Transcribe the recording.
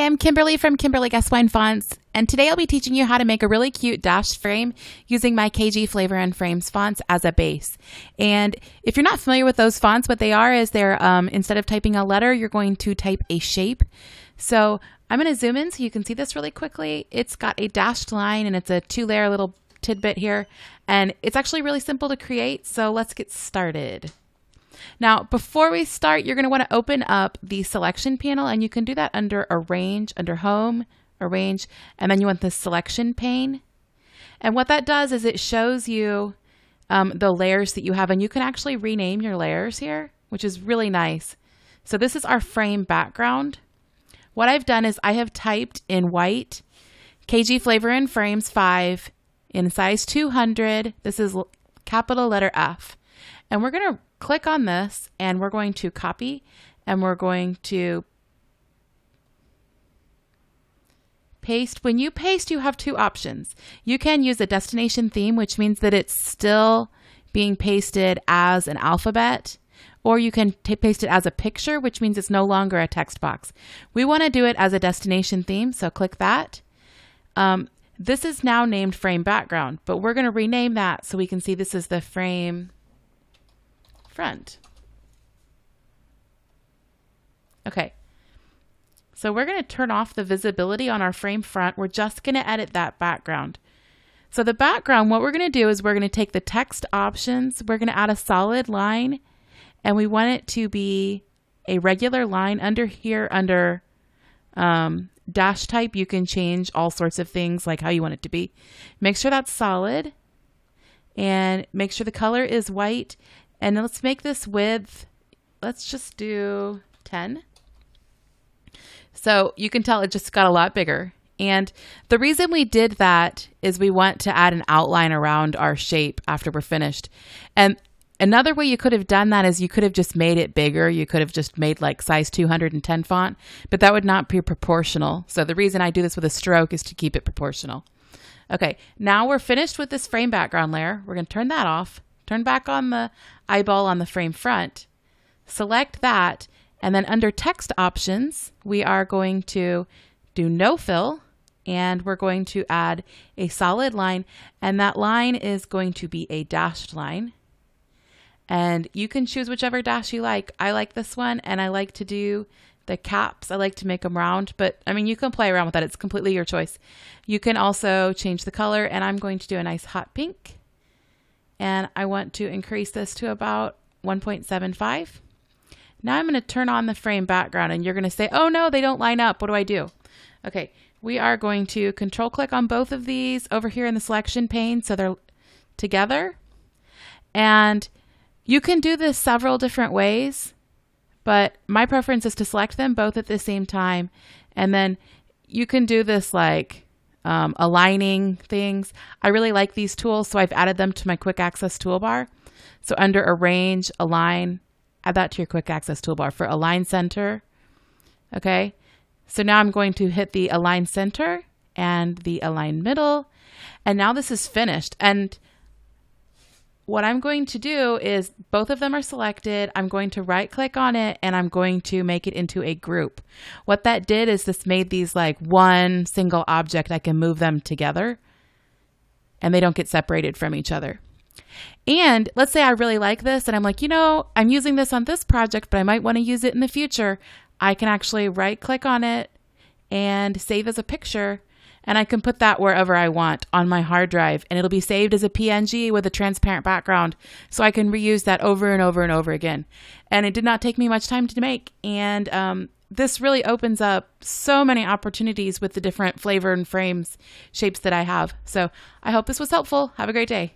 Hi, I'm Kimberly from Kimberly Guestwine Fonts, and today I'll be teaching you how to make a really cute dashed frame using my KG Flavor and Frames fonts as a base. And if you're not familiar with those fonts, what they are is they're, instead of typing a letter, you're going to type a shape. So I'm going to zoom in so you can see this really quickly. It's got a dashed line and it's a 2-layer little tidbit here, and it's actually really simple to create, so let's get started. Now, before we start, you're going to want to open up the selection panel, and you can do that under Arrange, under Home, Arrange, and then you want the Selection pane. And what that does is it shows you the layers that you have, and you can actually rename your layers here, which is really nice. So this is our frame background. What I've done is I have typed in white, KG Flavor and Frames 5 in size 200. This is capital letter F. And we're going to click on this and we're going to copy and we're going to paste. When you paste, you have two options. You can use a destination theme, which means that it's still being pasted as an alphabet, or you can paste it as a picture, which means it's no longer a text box. We want to do it as a destination theme, so click that. This is now named frame background, but we're going to rename that so we can see this is the frame front. Okay, so we're going to turn off the visibility on our frame front. We're just going to edit that background. So the background, what we're going to do is we're going to take the text options, we're going to add a solid line, and we want it to be a regular line. Under here, under dash type, you can change all sorts of things like how you want it to be. Make sure that's solid and make sure the color is white. And let's make this width, let's just do 10. So you can tell it just got a lot bigger. And the reason we did that is we want to add an outline around our shape after we're finished. And another way you could have done that is you could have just made it bigger. You could have just made like size 210 font, but that would not be proportional. So the reason I do this with a stroke is to keep it proportional. Okay, now we're finished with this frame background layer. We're going to turn that off. Turn back on the eyeball on the frame front, select that, and then under text options, we are going to do no fill, and we're going to add a solid line, and that line is going to be a dashed line. And you can choose whichever dash you like. I like this one, and I like to do the caps. I like to make them round, but I mean, you can play around with that. It's completely your choice. You can also change the color, and I'm going to do a nice hot pink. And I want to increase this to about 1.75. Now I'm going to turn on the frame background, and you're going to say, oh no, they don't line up. What do I do? Okay, we are going to control click on both of these over here in the selection pane so they're together. And you can do this several different ways, but my preference is to select them both at the same time. And then you can do this like aligning things. I really like these tools, so I've added them to my quick access toolbar. So under Arrange, Align, add that to your quick access toolbar for Align Center. Okay, so now I'm going to hit the Align Center and the Align Middle, and now this is finished. And what I'm going to do is both of them are selected. I'm going to right click on it and I'm going to make it into a group. What that did is this made these like one single object. I can move them together and they don't get separated from each other. And let's say I really like this and I'm like, you know, I'm using this on this project, but I might want to use it in the future. I can actually right click on it and save as a picture. And I can put that wherever I want on my hard drive, and it'll be saved as a PNG with a transparent background. So I can reuse that over and over and over again. And it did not take me much time to make. And this really opens up so many opportunities with the different flavor and frames shapes that I have. So I hope this was helpful. Have a great day.